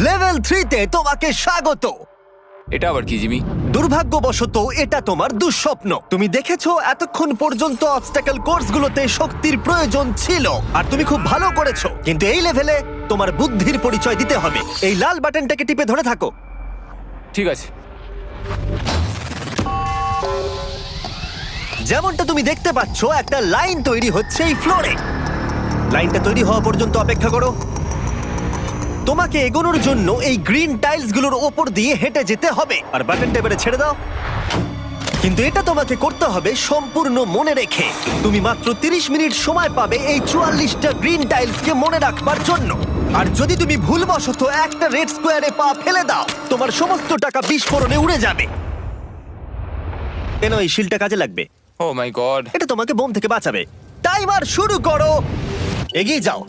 Level 3 তে তোমাকে স্বাগত। এটা আবার কি জিমি? দুর্ভাগ্যবশত এটা তোমার দুঃস্বপ্ন। তুমি দেখেছো এতক্ষণ পর্যন্ত অবস্টাকল কোর্সগুলোতে শক্তির প্রয়োজন ছিল আর তুমি খুব ভালো করেছো, কিন্তু এই লেভেলে তোমার বুদ্ধির পরিচয় দিতে হবে। এই লাল বাটনটাকে টিপে ধরে থাকো। ঠিক আছে। যেমনটা তুমি দেখতে পাচ্ছ একটা লাইন তৈরি হচ্ছে এই ফ্লোরে। লাইনটা তৈরি হওয়া পর্যন্ত অপেক্ষা করো। তোমাকে এগোনোর জন্য এই গ্রিন টাইলস গুলোর ওপর দিয়ে হেঁটে যেতে হবে। আর বাটনটা এবারে ছেড়ে দাও। কিন্তু এটা তোমাকে করতে হবে সম্পূর্ণ মনে রেখে। তুমি মাত্র 30 মিনিট সময় পাবে এই 44টা গ্রিন টাইলসকে মনে রাখবার জন্য। আর যদি তুমি ভুলবশত একটা রেড স্কোয়ারে পা ফেলে দাও, তোমার সমস্ত টাকা বিস্ফোরণে উড়ে যাবে। কেন এই শিলটা কাজে লাগবে। ও মাই গড। এটা তোমাকে বোম থেকে বাঁচাবে। টাইমার শুরু করো। এগিয়ে যাও।